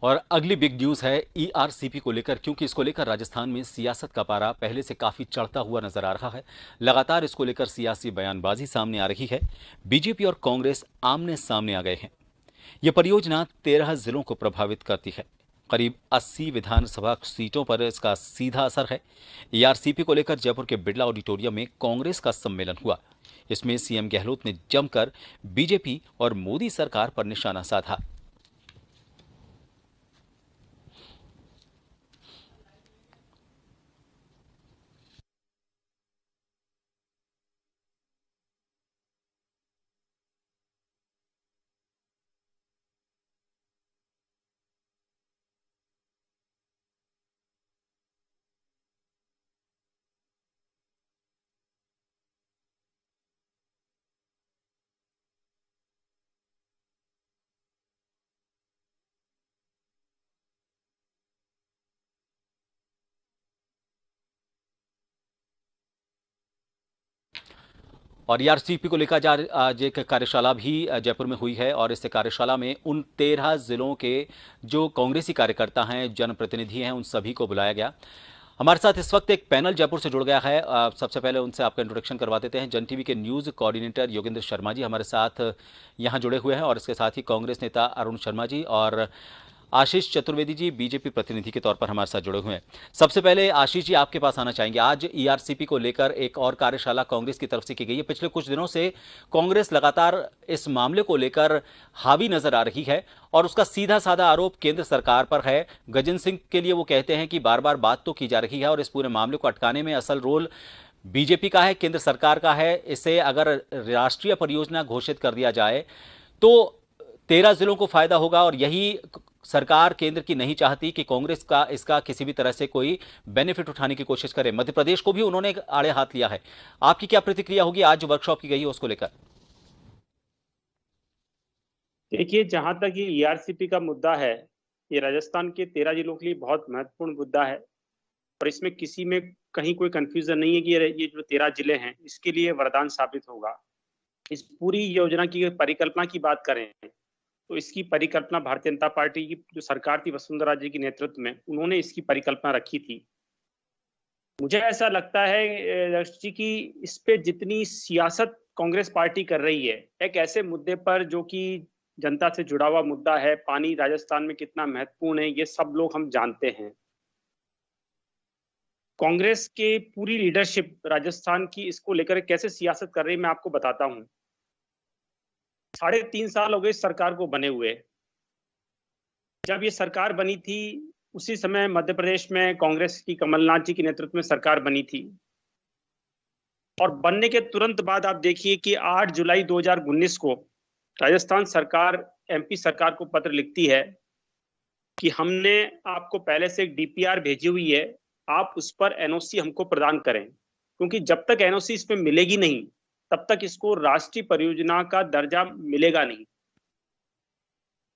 और अगली big news है ईआरसीपी को लेकर, क्योंकि इसको लेकर राजस्थान में सियासत का पारा पहले से काफी चढ़ता हुआ नजर आ रहा है। लगातार इसको लेकर सियासी बयानबाजी सामने आ रही है। बीजेपी और कांग्रेस आमने सामने आ गए हैं। यह परियोजना 13 जिलों को प्रभावित करती है। करीब 80 विधानसभा सीटों पर इसका सीधा असर है। ईआरसीपी को लेकर जयपुर के बिड़ला ऑडिटोरियम में कांग्रेस का सम्मेलन हुआ। इसमें सीएम गहलोत ने जमकर बीजेपी और मोदी सरकार पर निशाना साधा। और ईआरसीपी को लेकर आज एक कार्यशाला भी जयपुर में हुई है, और इस कार्यशाला में उन 13 जिलों के जो कांग्रेसी कार्यकर्ता हैं, जनप्रतिनिधि हैं, उन सभी को बुलाया गया। हमारे साथ इस वक्त एक पैनल जयपुर से जुड़ गया है। सबसे पहले उनसे आपका इंट्रोडक्शन करवा देते हैं। जन टीवी के न्यूज कोऑर्डिनेटर योगेंद्र शर्मा जी हमारे साथ यहाँ जुड़े हुए हैं, और इसके साथ ही कांग्रेस नेता अरुण शर्मा जी और आशीष चतुर्वेदी जी बीजेपी प्रतिनिधि के तौर पर हमारे साथ जुड़े हुए हैं। सबसे पहले आशीष जी आपके पास आना चाहेंगे। आज ईआरसीपी को लेकर एक और कार्यशाला कांग्रेस की तरफ से की गई है। पिछले कुछ दिनों से कांग्रेस लगातार इस मामले को लेकर हावी नजर आ रही है, और उसका सीधा साधा आरोप केंद्र सरकार पर है। गजेंद्र सिंह के लिए वो कहते हैं कि बार बार बात तो की जा रही है, और इस पूरे मामले को अटकाने में असल रोल बीजेपी का है, केंद्र सरकार का है। इसे अगर राष्ट्रीय परियोजना घोषित कर दिया जाए तो 13 जिलों को फायदा होगा, और यही सरकार केंद्र की नहीं चाहती कि कांग्रेस का इसका किसी भी तरह से कोई बेनिफिट उठाने की कोशिश करे। मध्य प्रदेश को भी उन्होंने आड़े हाथ लिया है। आपकी क्या प्रतिक्रिया होगी आज जो वर्कशॉप की गई है उसको लेकर? देखिए, जहां तक ये ईआरसीपी का मुद्दा है, ये राजस्थान के 13 जिलों के लिए बहुत महत्वपूर्ण मुद्दा है। और इसमें किसी में कहीं कोई कंफ्यूजन नहीं है कि ये जो 13 जिले हैं इसके लिए वरदान साबित होगा। इस पूरी योजना की परिकल्पना की बात करें तो इसकी परिकल्पना भारतीय जनता पार्टी की जो सरकार थी वसुंधरा जी के नेतृत्व में, उन्होंने इसकी परिकल्पना रखी थी। मुझे ऐसा लगता है यश जी की इस पे जितनी सियासत कांग्रेस पार्टी कर रही है, एक ऐसे मुद्दे पर जो कि जनता से जुड़ा हुआ मुद्दा है, पानी राजस्थान में कितना महत्वपूर्ण है ये सब लोग हम जानते हैं। कांग्रेस के पूरी लीडरशिप राजस्थान की इसको लेकर कैसे सियासत कर रही है मैं आपको बताता हूं। 3.5 साल हो गए सरकार को बने हुए। जब ये सरकार बनी थी उसी समय मध्य प्रदेश में कांग्रेस की कमलनाथ जी के नेतृत्व में सरकार बनी थी, और बनने के तुरंत बाद आप देखिए कि 8 जुलाई 2019 को राजस्थान सरकार एमपी सरकार को पत्र लिखती है कि हमने आपको पहले से एक डीपीआर भेजी हुई है, आप उस पर एनओसी हमको प्रदान करें, क्योंकि जब तक एनओसी इसमें मिलेगी नहीं तब तक इसको राष्ट्रीय परियोजना का दर्जा मिलेगा नहीं।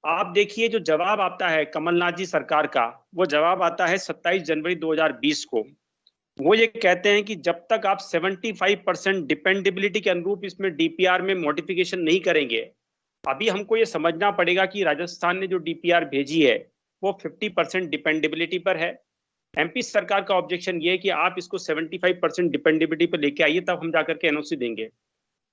आप देखिए जो जवाब आता है कमलनाथ जी सरकार का, वो जवाब आता है 27 जनवरी 2020 को। वो ये कहते हैं कि जब तक आप 75% डिपेंडेबिलिटी के अनुरूप इसमें डीपीआर में मॉडिफिकेशन नहीं करेंगे, अभी हमको ये समझना पड़ेगा कि राजस्थान ने जो डीपीआर भेजी है वो 50% डिपेंडेबिलिटी पर है। एमपी सरकार का ऑब्जेक्शन ये है कि आप इसको 75% डिपेंडेबिलिटी पर लेके आइए, तब हम जाकर के एनओसी देंगे।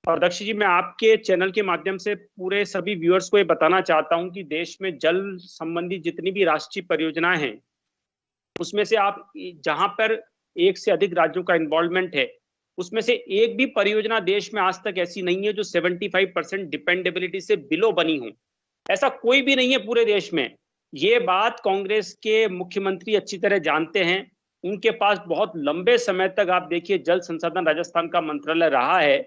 और दक्षिण जी, मैं आपके चैनल के माध्यम से पूरे सभी व्यूअर्स को ये बताना चाहता हूं कि देश में जल संबंधी जितनी भी राष्ट्रीय परियोजनाएं हैं उसमें से आप जहां पर एक से अधिक राज्यों का इन्वॉल्वमेंट है, उसमें से एक भी परियोजना देश में आज तक ऐसी नहीं है जो 75% डिपेंडेबिलिटी से बिलो बनी हो। ऐसा कोई भी नहीं है पूरे देश में। ये बात कांग्रेस के मुख्यमंत्री अच्छी तरह जानते हैं। उनके पास बहुत लंबे समय तक आप देखिए जल संसाधन राजस्थान का मंत्रालय रहा है,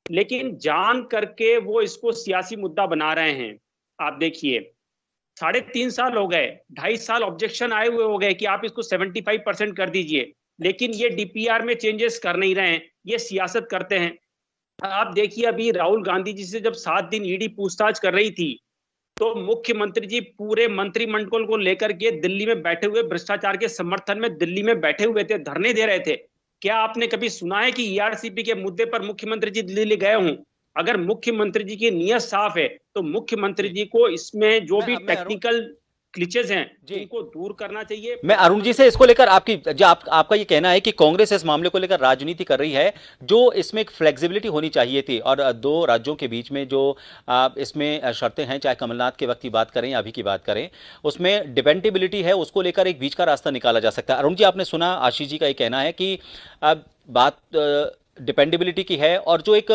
लेकिन जान करके वो इसको सियासी मुद्दा बना रहे हैं। आप देखिए 3.5 साल हो गए, 2.5 साल ऑब्जेक्शन आए हुए हो गए कि आप इसको 75% कर दीजिए, लेकिन ये डीपीआर में चेंजेस कर नहीं रहे हैं, ये सियासत करते हैं। आप देखिए अभी राहुल गांधी जी से जब 7 दिन ईडी पूछताछ कर रही थी तो मुख्यमंत्री जी पूरे मंत्रिमंडल को लेकर के दिल्ली में बैठे हुए भ्रष्टाचार के समर्थन में दिल्ली में बैठे हुए थे, धरने दे रहे थे। क्या आपने कभी सुना है कि ईआरसीपी के मुद्दे पर मुख्यमंत्री जी दिल्ली गए हों? अगर मुख्यमंत्री जी की नीयत साफ है तो मुख्यमंत्री जी को इसमें जो भी टेक्निकल क्लिचेज हैं जी। उनको दूर करना चाहिए। मैं अरुण जी से इसको लेकर आपका ये कहना है कि कांग्रेस इस मामले को लेकर राजनीति कर रही है, जो इसमें एक फ्लेक्सिबिलिटी होनी चाहिए थी, और दो राज्यों के बीच में जो इसमें शर्तें हैं, चाहे कमलनाथ के वक्त की बात करें या अभी की बात करें, उसमें डिपेंडेबिलिटी है, उसको लेकर एक बीच का रास्ता निकाला जा सकता है। अरुण जी, आपने सुना आशीष जी का ये कहना है कि बात डिपेंडेबिलिटी की है, और जो एक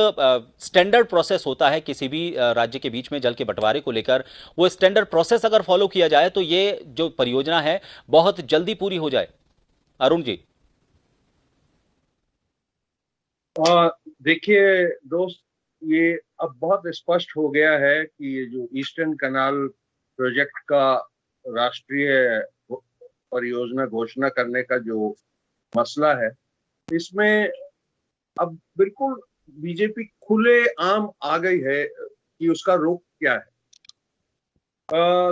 स्टैंडर्ड प्रोसेस होता है किसी भी राज्य के बीच में जल के बंटवारे को लेकर, वो स्टैंडर्ड प्रोसेस अगर फॉलो किया जाए तो ये जो परियोजना है बहुत जल्दी पूरी हो जाए। अरुण जी। देखिए दोस्त, ये अब बहुत स्पष्ट हो गया है कि ये जो ईस्टर्न कनाल प्रोजेक्ट का राष्ट्रीय परियोजना घोषणा करने का जो मसला है, इसमें अब बिल्कुल बीजेपी खुले आम आ गई है कि उसका रुख क्या है।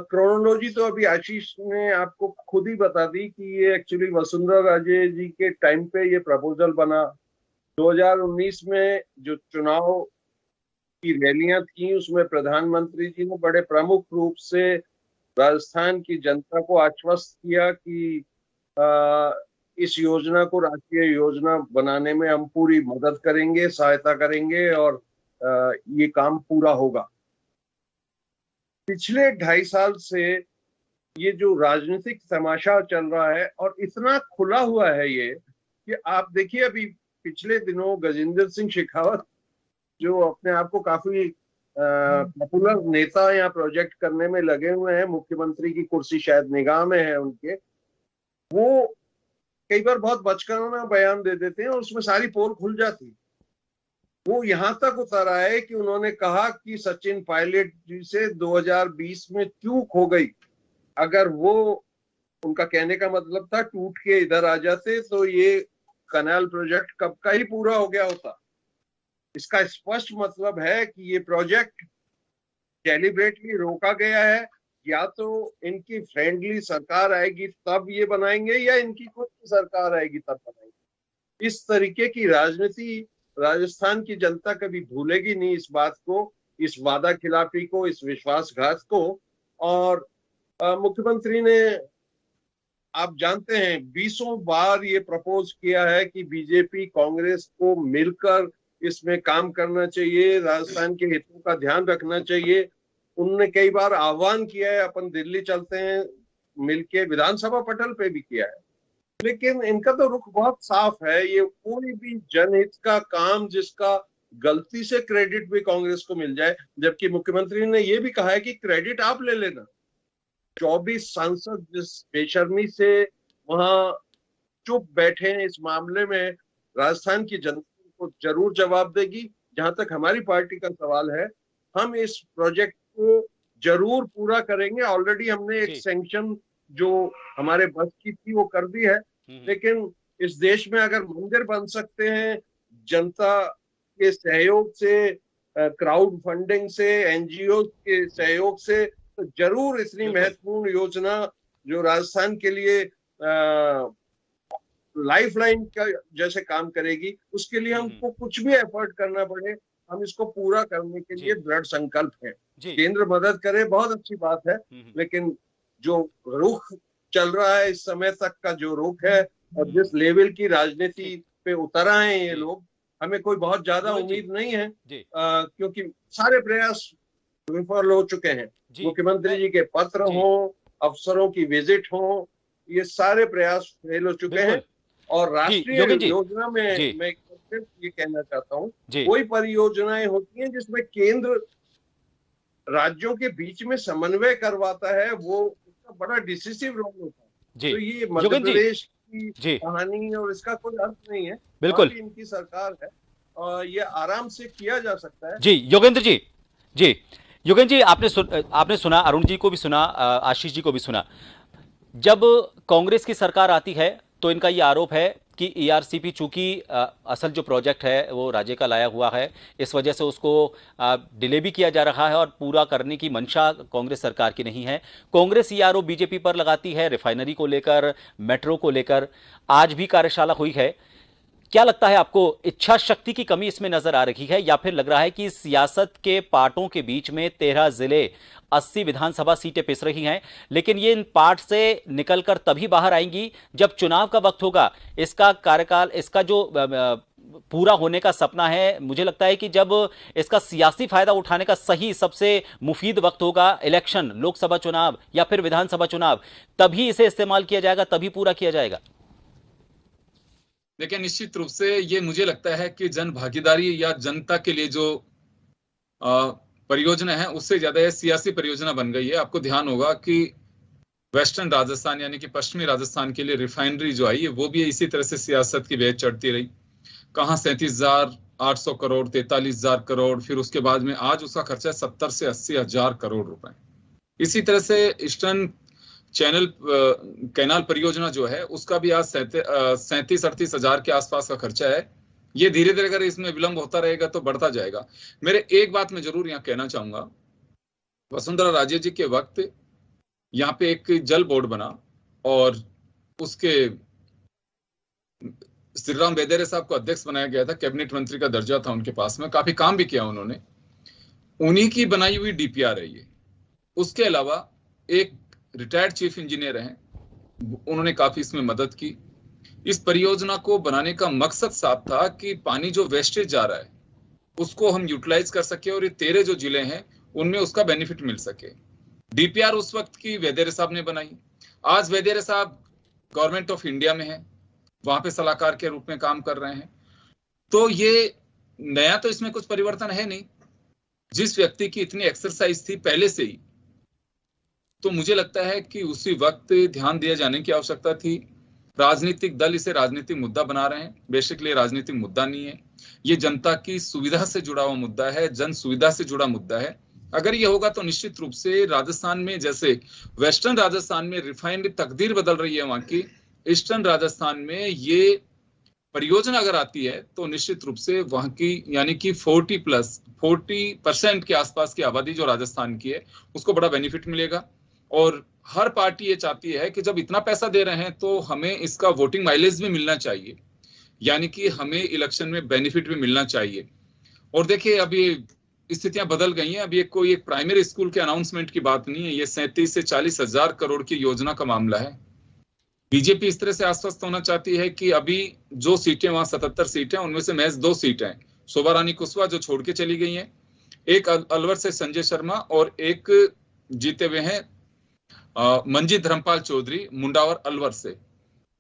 क्रोनोलॉजी तो अभी आशीष ने आपको खुद ही बता दी कि ये एक्चुअली वसुंधरा राजे जी के टाइम पे ये प्रपोजल बना। 2019 में जो चुनाव की रैलियां थी, उसमें प्रधानमंत्री जी ने बड़े प्रमुख रूप से राजस्थान की जनता को आश्वस्त किया कि इस योजना को राष्ट्रीय योजना बनाने में हम पूरी मदद करेंगे, सहायता करेंगे, और ये काम पूरा होगा। पिछले 2.5 साल से ये जो राजनीतिक तमाशा चल रहा है, और इतना खुला हुआ है ये कि आप देखिए, अभी पिछले दिनों गजेंद्र सिंह शेखावत, जो अपने आप को काफी पॉपुलर नेता या प्रोजेक्ट करने में लगे हुए हैं, मुख्यमंत्री की कुर्सी शायद निगाह में है उनके, वो कई बार बहुत बचकाना बयान दे देते हैं और उसमें सारी पोल खुल जाती है। वो यहां तक उतर आए कि उन्होंने कहा कि सचिन पायलट जी से 2020 में चूक हो गई। अगर वो, उनका कहने का मतलब था, टूट के इधर आ जाते तो ये कनाल प्रोजेक्ट कब का ही पूरा हो गया होता। इसका स्पष्ट मतलब है कि ये प्रोजेक्ट डेलिबरेटली रोका गया है। या तो इनकी फ्रेंडली सरकार आएगी तब ये बनाएंगे, या इनकी खुद की सरकार आएगी तब बनाएंगे। इस तरीके की राजनीति राजस्थान की जनता कभी भूलेगी नहीं, इस बात को, इस वादा खिलाफी को, इस विश्वासघात को। और मुख्यमंत्री ने, आप जानते हैं, 20 बार ये प्रपोज किया है कि बीजेपी कांग्रेस को मिलकर इसमें काम करना चाहिए, राजस्थान के हितों का ध्यान रखना चाहिए। उन्होंने कई बार आह्वान किया है, अपन दिल्ली चलते हैं मिलके, विधानसभा पटल पे भी किया है। लेकिन इनका तो रुख बहुत साफ है। ये कोई भी जनहित का काम जिसका गलती से क्रेडिट भी कांग्रेस को मिल जाए, जबकि मुख्यमंत्री ने ये भी कहा है कि क्रेडिट आप ले लेना। 24 सांसद जिस बेशर्मी से वहां चुप बैठे हैं इस मामले में, राजस्थान की जनता को जरूर जवाब देगी। जहां तक हमारी पार्टी का सवाल है, हम इस प्रोजेक्ट को जरूर पूरा करेंगे। ऑलरेडी हमने एक सैंक्शन जो हमारे बस की थी वो कर दी है। लेकिन इस देश में अगर मंदिर बन सकते हैं जनता के सहयोग से, क्राउड फंडिंग से, एनजीओ के सहयोग से, तो जरूर इतनी महत्वपूर्ण योजना जो राजस्थान के लिए लाइफलाइन का जैसे काम करेगी, उसके लिए हमको कुछ भी एफर्ट करना पड़े, हम इसको पूरा करने के लिए दृढ़ संकल्प है। केंद्र मदद करे, बहुत अच्छी बात है, लेकिन जो रुख चल रहा है इस समय तक का जो रुख है, और जिस लेवल की राजनीति पे उतर आए हैं ये लोग, हमें कोई बहुत ज्यादा उम्मीद नहीं है, क्योंकि सारे प्रयास विफल हो चुके हैं। मुख्यमंत्री जी के पत्र हों, अफसरों की विजिट हो, ये सारे प्रयास फेल हो चुके हैं। और राष्ट्रीय योजना में मैं ये कहना चाहता हूँ, कोई परियोजनाएं होती हैं जिसमें केंद्र राज्यों के बीच में समन्वय करवाता है, वो उसका बड़ा डिसिसिव रोल होता है। तो ये मध्य प्रदेश की कहानी और इसका कोई अर्थ नहीं है। बिल्कुल इनकी सरकार है और ये आराम से किया जा सकता है। जी योगेंद्र जी, आपने सुना, अरुण जी को भी सुना, आशीष जी को भी सुना। जब कांग्रेस की सरकार आती है तो इनका ये आरोप है कि ईआरसीपी, चूंकि असल जो प्रोजेक्ट है वो राज्य का लाया हुआ है, इस वजह से उसको डिले भी किया जा रहा है और पूरा करने की मंशा कांग्रेस सरकार की नहीं है। कांग्रेस ये आरोप बीजेपी पर लगाती है, रिफाइनरी को लेकर, मेट्रो को लेकर। आज भी कार्यशाला हुई है। क्या लगता है आपको, इच्छा शक्ति की कमी इसमें नजर आ रही है, या फिर लग रहा है कि सियासत के पार्टों के बीच में 13 जिले 80 विधानसभा सीटें पिस रही हैं, लेकिन ये इन पार्ट से निकलकर तभी बाहर आएंगी जब चुनाव का वक्त होगा। इसका कार्यकाल, इसका जो पूरा होने का सपना है, मुझे लगता है कि जब इसका सियासी फायदा उठाने का सही सबसे मुफीद वक्त होगा, इलेक्शन, लोकसभा चुनाव या फिर विधानसभा चुनाव, तभी इसे इस्तेमाल किया जाएगा, तभी पूरा किया जाएगा। देखिए, निश्चित रूप से ये मुझे लगता है कि जन भागीदारी या जनता के लिए जो परियोजना है उससे ज्यादा यह सियासी परियोजना बन गई है। आपको ध्यान होगा कि वेस्टर्न राजस्थान यानी कि पश्चिमी राजस्थान के लिए रिफाइनरी जो आई है वो भी इसी तरह से सियासत की वेज चढ़ती रही। कहाँ 37,800 करोड़, 43,000 करोड़, फिर उसके बाद में आज उसका खर्चा है 70 से 80 हजार करोड़ रुपए। इसी तरह से ईस्टर्न चैनल कैनाल परियोजना जो है उसका भी आज 37-38 हजार के आसपास का खर्चा है। ये धीरे धीरे अगर इसमें विलंब होता रहेगा तो बढ़ता जाएगा। मेरे एक बात मैं जरूर यहाँ कहना चाहूंगा, वसुंधरा राजे जी के वक्त यहाँ पे एक जल बोर्ड बना और उसके श्री राम वैदेरे साहब को अध्यक्ष बनाया गया था, कैबिनेट मंत्री का दर्जा था उनके पास में, काफी काम भी किया उन्होंने। उन्हीं की बनाई हुई डीपीआर है ये। उसके अलावा एक रिटायर्ड चीफ इंजीनियर हैं, उन्होंने काफी इसमें मदद की। इस परियोजना को बनाने का मकसद साफ था कि पानी जो वेस्टेज जा रहा है उसको हम यूटिलाइज कर सके और ये 13 जो जिले हैं उनमें उसका बेनिफिट मिल सके। डीपीआर उस वक्त की वैदेरे साहब ने बनाई। आज वैदेरे साहब गवर्नमेंट ऑफ इंडिया में है, वहां पे सलाहकार के रूप में काम कर रहे हैं। तो ये नया तो इसमें कुछ परिवर्तन है नहीं। जिस व्यक्ति की इतनी एक्सरसाइज थी पहले से ही, तो मुझे लगता है कि उसी वक्त ध्यान दिया जाने की आवश्यकता थी। राजनीतिक दल इसे राजनीतिक मुद्दा बना रहे हैं, बेसिकली राजनीतिक मुद्दा नहीं है। ये जनता की सुविधा से जुड़ा हुआ मुद्दा है, जन सुविधा से जुड़ा मुद्दा है। अगर ये होगा तो निश्चित रूप से राजस्थान में, जैसे वेस्टर्न राजस्थान में रिफाइनरी तकदीर बदल रही है वहां की, ईस्टर्न राजस्थान में ये परियोजना अगर आती है तो निश्चित रूप से वहां की यानी कि 40% के आसपास की आबादी जो राजस्थान की है उसको बड़ा बेनिफिट मिलेगा। और हर पार्टी ये चाहती है कि जब इतना पैसा दे रहे हैं तो हमें इसका वोटिंग माइलेज भी मिलना चाहिए, यानी कि हमें इलेक्शन में बेनिफिट भी मिलना चाहिए। और देखिए, अभी स्थितियां बदल गई हैं। अभी एक प्राइमरी स्कूल के अनाउंसमेंट की बात नहीं है, ये 37 से 40 हजार करोड़ की योजना का मामला है। बीजेपी इस तरह से आश्वस्त होना चाहती है कि अभी जो सीटें वहां 77 सीटें उनमें से महज 2 सीटें हैं, शोभा रानी कुशवाहा जो छोड़ के चली गई हैं, एक अलवर से संजय शर्मा और एक जीते हुए हैं मंजीत धर्मपाल चौधरी मुंडावर अलवर से।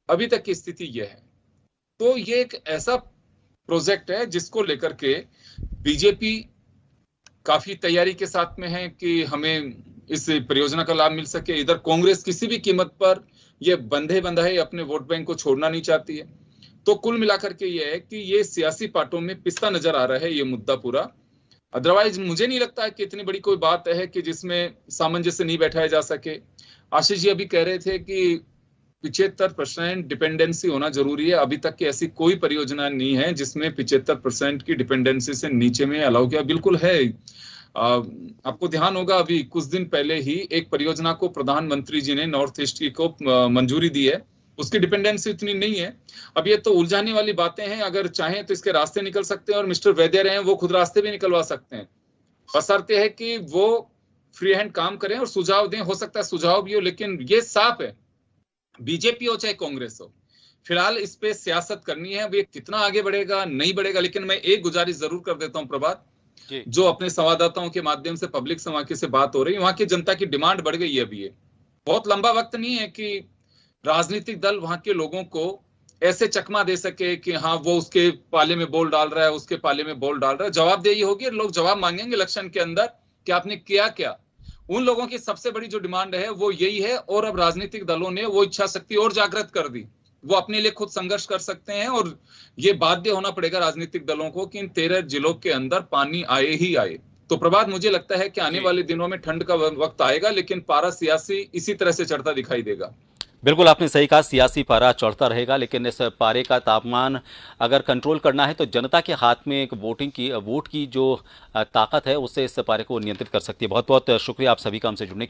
अभी तक की स्थिति यह है। तो ये एक ऐसा प्रोजेक्ट है जिसको लेकर के बीजेपी काफी तैयारी के साथ में है कि हमें इस परियोजना का लाभ मिल सके। इधर कांग्रेस किसी भी कीमत पर ये बंधे है अपने वोट बैंक को छोड़ना नहीं चाहती है। तो कुल मिलाकर के ये है कि ये सियासी पार्टों में पिसता नजर आ रहा है ये मुद्दा पूरा। अदरवाइज मुझे नहीं लगता है कि इतनी बड़ी कोई बात है कि जिसमें सामंजस्य नहीं बैठाया जा सके। आशीष जी अभी कह रहे थे कि 75% डिपेंडेंसी होना जरूरी है। अभी तक की ऐसी कोई परियोजना नहीं है जिसमें 75% की डिपेंडेंसी से नीचे में अलाउ किया। बिल्कुल है। आपको ध्यान होगा अभी कुछ दिन पहले ही एक परियोजना को प्रधानमंत्री जी ने नॉर्थ ईस्ट की को मंजूरी दी है, उसकी डिपेंडेंसी इतनी नहीं है। अब ये तो उलझाने वाली बातें हैं, अगर चाहें तो इसके रास्ते निकल सकते हैं और मिस्टर वैद्य हैं वो खुद रास्ते भी निकलवा सकते हैं। बशर्ते है कि वो फ्री हैंड काम करें और सुझाव दें। हो सकता है सुझाव भी हो, लेकिन ये साफ है, बीजेपी हो चाहे कांग्रेस हो, फिलहाल इस पे सियासत करनी है। अब ये कितना आगे बढ़ेगा नहीं बढ़ेगा, लेकिन मैं एक गुजारिश जरूर कर देता हूं प्रभात, जो अपने संवाददाताओं के माध्यम से पब्लिक समाज से बात हो रही है, वहां की जनता की डिमांड बढ़ गई है। अभी ये बहुत लंबा वक्त नहीं है कि राजनीतिक दल वहां के लोगों को ऐसे चकमा दे सके कि हाँ वो उसके पाले में बॉल डाल रहा है, उसके पाले में बॉल डाल रहा है। जवाबदेही होगी, लोग जवाब मांगेंगे इलेक्शन के अंदर कि आपने किया क्या। उन लोगों की सबसे बड़ी जो डिमांड है वो यही है। और अब राजनीतिक दलों ने वो इच्छा शक्ति और जागृत कर दी, वो अपने लिए खुद संघर्ष कर सकते हैं। और ये बाध्य होना पड़ेगा राजनीतिक दलों को कि इन 13 जिलों के अंदर पानी आए ही आए। तो प्रभात, मुझे लगता है कि आने वाले दिनों में ठंड का वक्त आएगा, लेकिन पारा सियासी इसी तरह से चढ़ता दिखाई देगा। बिल्कुल आपने सही कहा, सियासी पारा चढ़ता रहेगा, लेकिन इस पारे का तापमान अगर कंट्रोल करना है तो जनता के हाथ में एक वोट की जो ताकत है उससे इस पारे को नियंत्रित कर सकती है। बहुत बहुत शुक्रिया आप सभी का हमसे जुड़ने